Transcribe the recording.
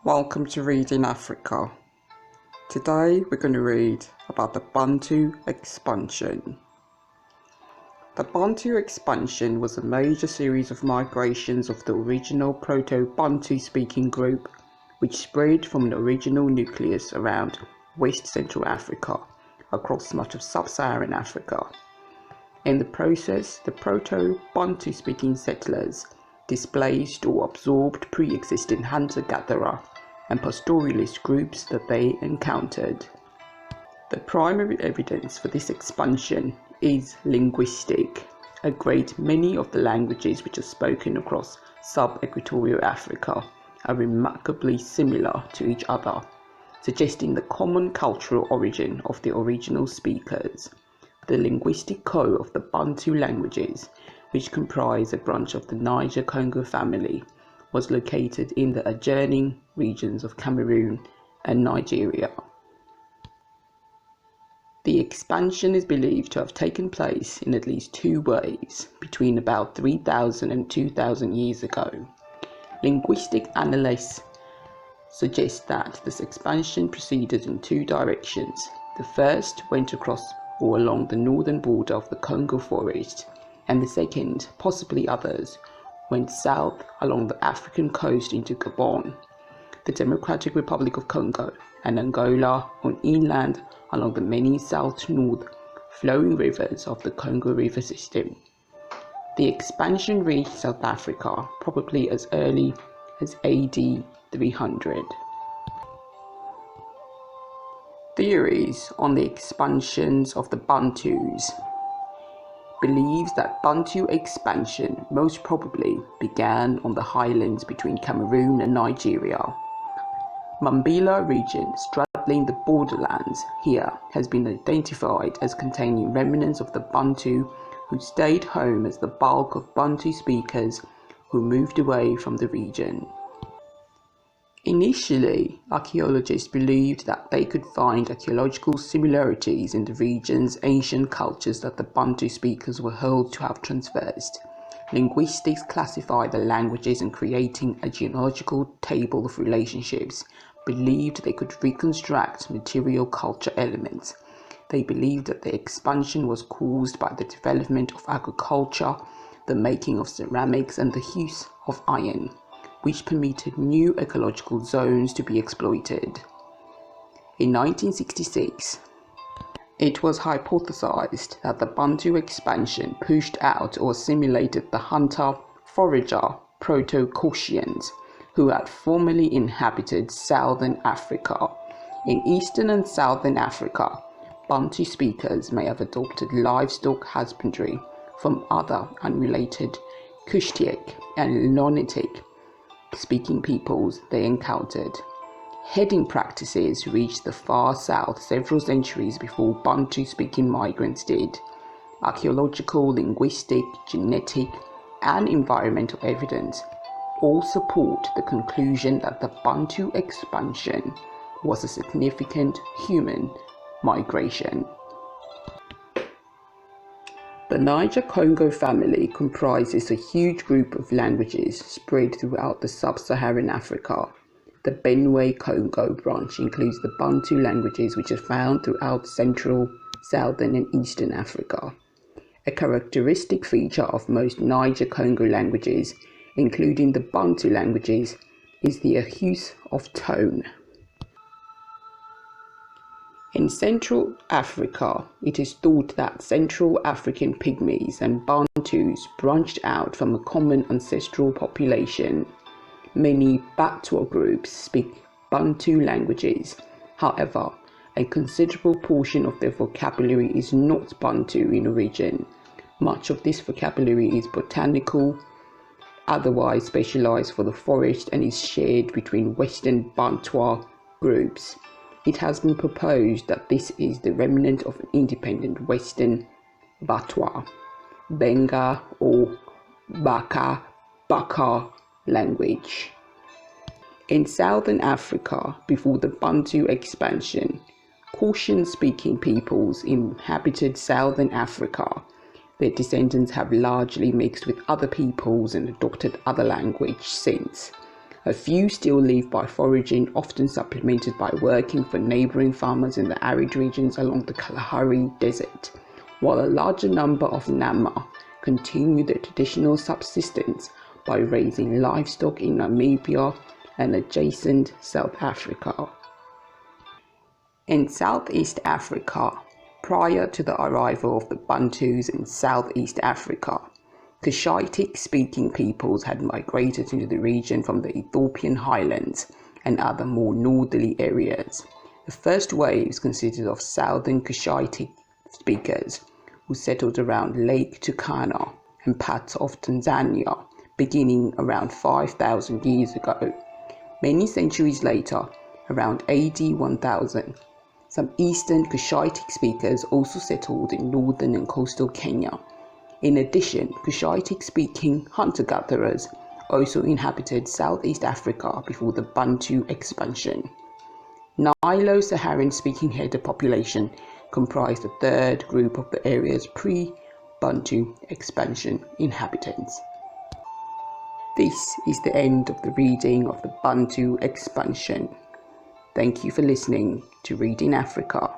Welcome to Reading Africa. Today we're going to read about the Bantu expansion. The Bantu expansion was a major series of migrations of the original Proto-Bantu speaking group, which spread from an original nucleus around West Central Africa across much of Sub-Saharan Africa. In the process, the Proto-Bantu speaking settlers displaced or absorbed pre-existing hunter-gatherer and pastoralist groups that they encountered. The primary evidence for this expansion is linguistic. A great many of the languages which are spoken across sub-equatorial Africa are remarkably similar to each other, suggesting the common cultural origin of the original speakers. The linguistic core of the Bantu languages, which comprise a branch of the Niger-Congo family, was located in the adjoining regions of Cameroon and Nigeria. The expansion is believed to have taken place in at least two waves between about 3,000 and 2,000 years ago. Linguistic analysts suggest that this expansion proceeded in two directions. The first went across or along the northern border of the Congo forest, and the second, possibly others, went south along the African coast into Gabon, the Democratic Republic of Congo, and Angola on inland along the many south-north flowing rivers of the Congo River system. The expansion reached South Africa probably as early as AD 300. Theories on the expansions of the Bantus believes that Bantu expansion most probably began on the highlands between Cameroon and Nigeria. Mambila region straddling the borderlands here has been identified as containing remnants of the Bantu who stayed home as the bulk of Bantu speakers who moved away from the region. Initially, archaeologists believed that they could find archaeological similarities in the region's ancient cultures that the Bantu speakers were held to have traversed. Linguistics classify the languages and creating a genealogical table of relationships believed they could reconstruct material culture elements. They believed that the expansion was caused by the development of agriculture, the making of ceramics, and the use of iron, which permitted new ecological zones to be exploited. In 1966, it was hypothesized that the Bantu expansion pushed out or assimilated the hunter-forager Proto-Caucasians who had formerly inhabited southern Africa. In eastern and southern Africa, Bantu speakers may have adopted livestock husbandry from other unrelated Cushitic and Lonitic speaking peoples they encountered. Heading practices reached the far south several centuries before Bantu speaking migrants did. Archaeological, linguistic, genetic, and environmental evidence all support the conclusion that the Bantu expansion was a significant human migration. The Niger-Congo family comprises a huge group of languages spread throughout the sub-Saharan Africa. The Benue-Congo branch includes the Bantu languages which are found throughout central, southern, and eastern Africa. A characteristic feature of most Niger-Congo languages, including the Bantu languages, is their use of tone. In Central Africa, it is thought that Central African Pygmies and Bantus branched out from a common ancestral population. Many Batwa groups speak Bantu languages. However, a considerable portion of their vocabulary is not Bantu in origin. Much of this vocabulary is botanical, otherwise specialized for the forest, and is shared between Western Batwa groups. It has been proposed that this is the remnant of an independent Western Batwa, Benga, or Baka language. In southern Africa, before the Bantu expansion, Caucasian-speaking peoples inhabited southern Africa. Their descendants have largely mixed with other peoples and adopted other language since. A few still live by foraging, often supplemented by working for neighbouring farmers in the arid regions along the Kalahari Desert, while a larger number of Nama continue their traditional subsistence by raising livestock in Namibia and adjacent South Africa. In Southeast Africa, prior to the arrival of the Bantus in Southeast Africa, Cushitic-speaking peoples had migrated into the region from the Ethiopian highlands and other more northerly areas. The first waves consisted of southern Cushitic speakers who settled around Lake Turkana and parts of Tanzania, beginning around 5,000 years ago. Many centuries later, around AD 1000, some eastern Cushitic speakers also settled in northern and coastal Kenya. In addition, Cushitic-speaking hunter-gatherers also inhabited Southeast Africa before the Bantu expansion. Nilo-Saharan-speaking Haida population comprised the third group of the area's pre-Bantu expansion inhabitants. This is the end of the reading of the Bantu expansion. Thank you for listening to Reading Africa.